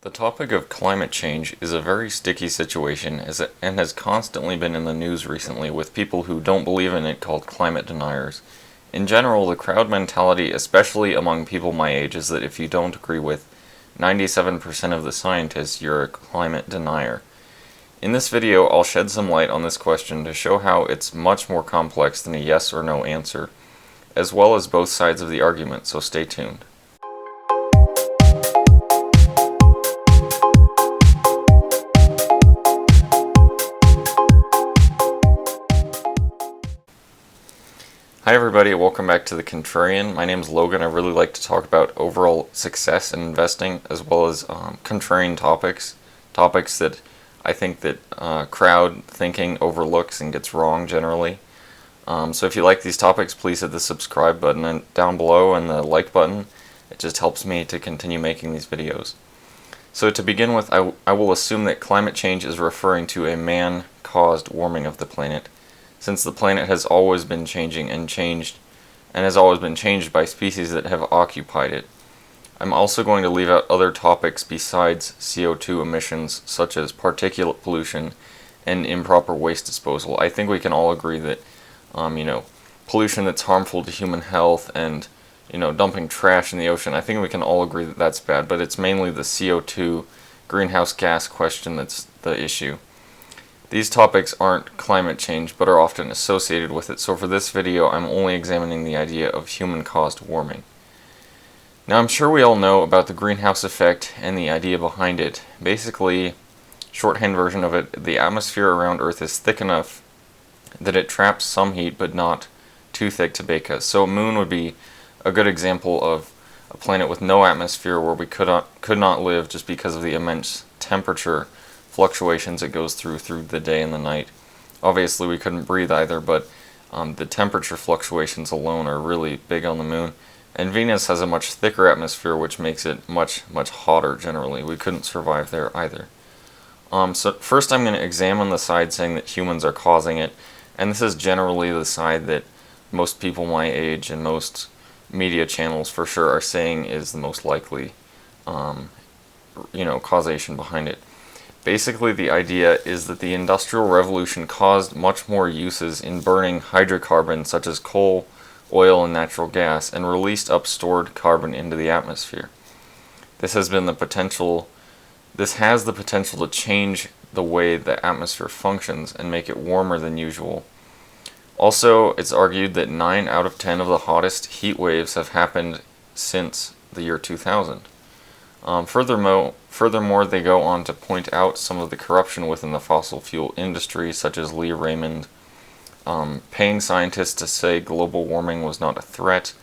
The topic of climate change is a very sticky situation and has constantly been in the news recently with people who don't believe in it called climate deniers. In general, the crowd mentality, especially among people my age, is that if you don't agree with 97% of the scientists, you're a climate denier. In this video, I'll shed some light on this question to show how it's much more complex than a yes or no answer, as well as both sides of the argument, so stay tuned. Hi everybody, welcome back to the Contrarian. My name is Logan. I really like to talk about overall success in investing as well as contrarian topics that I think that crowd thinking overlooks and gets wrong generally. So if you like these topics, please hit the subscribe button down below and the like button. It just helps me to continue making these videos. So to begin with, I will assume that climate change is referring to a man-caused warming of the planet, since the planet has always been changing and has always been changed by species that have occupied it. I'm also going to leave out other topics besides CO2 emissions, such as particulate pollution and improper waste disposal. I think we can all agree that, pollution that's harmful to human health and, dumping trash in the ocean, I think we can all agree that that's bad, but it's mainly the CO2 greenhouse gas question that's the issue. These topics aren't climate change, but are often associated with it, so for this video I'm only examining the idea of human-caused warming. Now I'm sure we all know about the greenhouse effect and the idea behind it. Basically, shorthand version of it, the atmosphere around Earth is thick enough that it traps some heat, but not too thick to bake us. So a moon would be a good example of a planet with no atmosphere where we could not live just because of the immense temperature fluctuations it goes through the day and the night. Obviously we couldn't breathe either, but the temperature fluctuations alone are really big on the moon. And Venus has a much thicker atmosphere, which makes it much hotter generally. We couldn't survive there either. So first I'm going to examine the side saying that humans are causing it, and this is generally the side that most people my age and most media channels for sure are saying is the most likely causation behind it. Basically, the idea is that the Industrial Revolution caused much more uses in burning hydrocarbons such as coal, oil, and natural gas, and released up stored carbon into the atmosphere. This has the potential to change the way the atmosphere functions and make it warmer than usual. Also, it's argued that 9 out of 10 of the hottest heat waves have happened since the year 2000. Furthermore, they go on to point out some of the corruption within the fossil fuel industry, such as Lee Raymond paying scientists to say global warming was not a threat,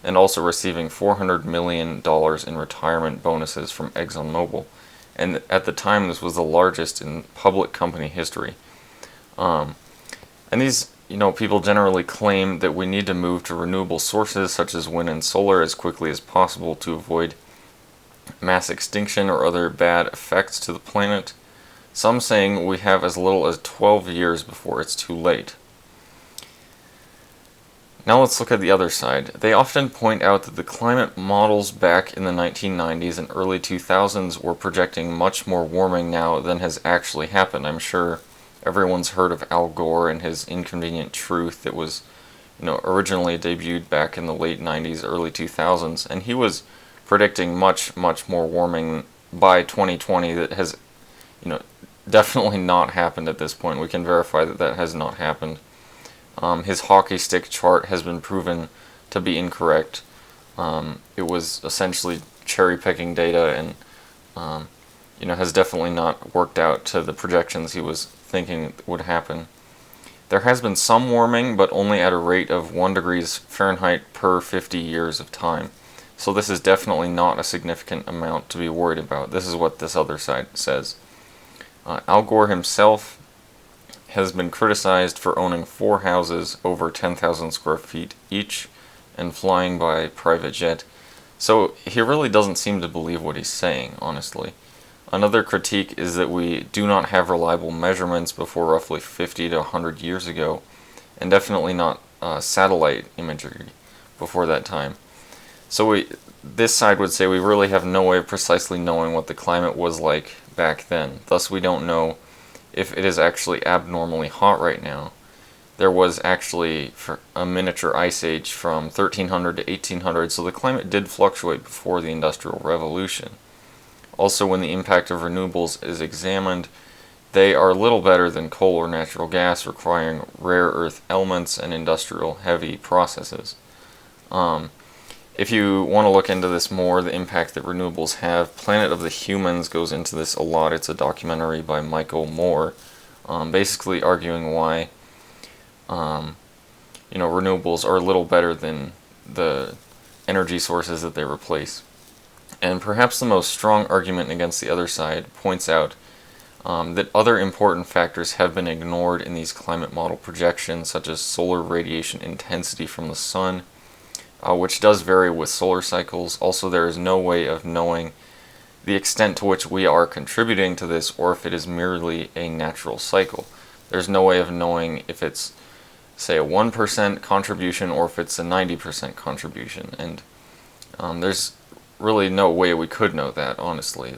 and also receiving $400 million in retirement bonuses from ExxonMobil. And at the time, this was the largest in public company history. And these people generally claim that we need to move to renewable sources such as wind and solar as quickly as possible to avoid mass extinction or other bad effects to the planet. Some saying we have as little as 12 years before it's too late. Now let's look at the other side. They often point out that the climate models back in the 1990s and early 2000s were projecting much more warming now than has actually happened. I'm sure everyone's heard of Al Gore and his Inconvenient Truth that was, originally debuted back in the late 90s, early 2000s, and he was predicting much more warming by 2020 that has, definitely not happened at this point. We can verify that has not happened. His hockey stick chart has been proven to be incorrect. It was essentially cherry-picking data and, has definitely not worked out to the projections he was thinking would happen. There has been some warming, but only at a rate of 1 degree Fahrenheit per 50 years of time. So this is definitely not a significant amount to be worried about. This is what this other side says. Al Gore himself has been criticized for owning 4 houses over 10,000 square feet each and flying by private jet. So he really doesn't seem to believe what he's saying, honestly. Another critique is that we do not have reliable measurements before roughly 50 to 100 years ago, and definitely not satellite imagery before that time. So this side would say we really have no way of precisely knowing what the climate was like back then. Thus, we don't know if it is actually abnormally hot right now. There was actually a miniature ice age from 1300 to 1800, so the climate did fluctuate before the Industrial Revolution. Also, when the impact of renewables is examined, they are little better than coal or natural gas, requiring rare earth elements and industrial heavy processes. If you want to look into this more, the impact that renewables have, Planet of the Humans goes into this a lot. It's a documentary by Michael Moore, basically arguing why renewables are a little better than the energy sources that they replace. And perhaps the most strong argument against the other side points out that other important factors have been ignored in these climate model projections, such as solar radiation intensity from the sun, which does vary with solar cycles. Also, there is no way of knowing the extent to which we are contributing to this, or if it is merely a natural cycle. There's no way of knowing if it's, say, a 1% contribution or if it's a 90% contribution. And there's really no way we could know that, honestly.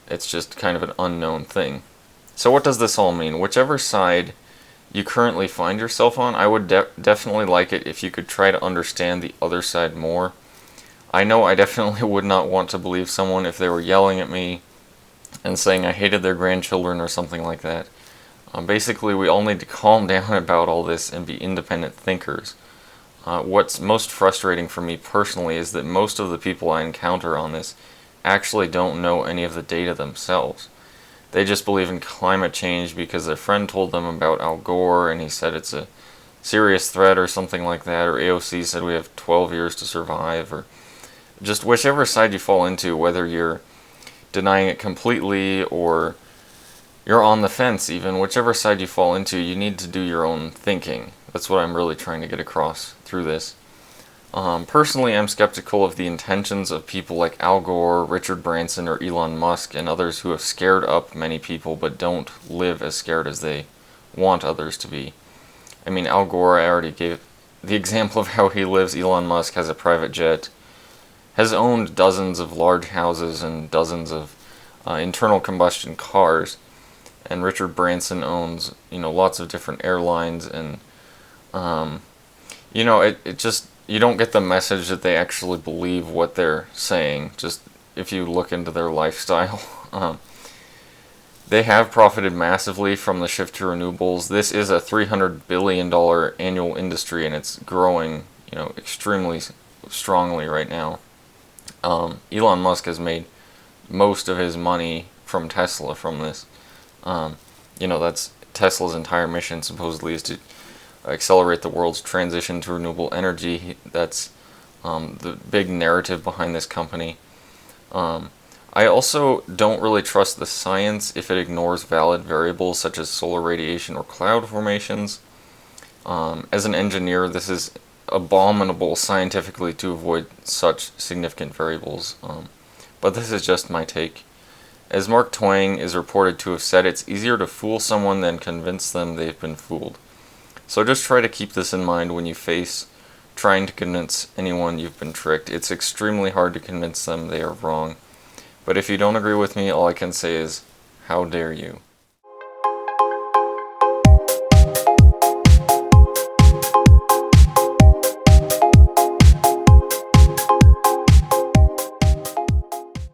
It's just kind of an unknown thing. So what does this all mean? Whichever side you currently find yourself on, I would definitely like it if you could try to understand the other side more. I know I definitely would not want to believe someone if they were yelling at me and saying I hated their grandchildren or something like that. Basically, we all need to calm down about all this and be independent thinkers. What's most frustrating for me personally is that most of the people I encounter on this actually don't know any of the data themselves. They just believe in climate change because their friend told them about Al Gore and he said it's a serious threat or something like that, or AOC said we have 12 years to survive, or just whichever side you fall into, whether you're denying it completely or you're on the fence even, whichever side you fall into, you need to do your own thinking. That's what I'm really trying to get across through this. Personally, I'm skeptical of the intentions of people like Al Gore, Richard Branson, or Elon Musk, and others who have scared up many people but don't live as scared as they want others to be. I mean, Al Gore, I already gave the example of how he lives. Elon Musk has a private jet, has owned dozens of large houses and dozens of internal combustion cars, and Richard Branson owns, lots of different airlines, and it just, you don't get the message that they actually believe what they're saying, just if you look into their lifestyle. They have profited massively from the shift to renewables. This is a $300 billion annual industry, and it's growing, extremely strongly right now. Elon Musk has made most of his money from Tesla from this. That's Tesla's entire mission, supposedly, is to accelerate the world's transition to renewable energy. That's the big narrative behind this company. I also don't really trust the science if it ignores valid variables such as solar radiation or cloud formations. As an engineer, this is abominable scientifically to avoid such significant variables, but this is just my take. As Mark Twain is reported to have said, it's easier to fool someone than convince them they've been fooled. So just try to keep this in mind when you face trying to convince anyone you've been tricked. It's extremely hard to convince them they are wrong. But if you don't agree with me, all I can say is, how dare you?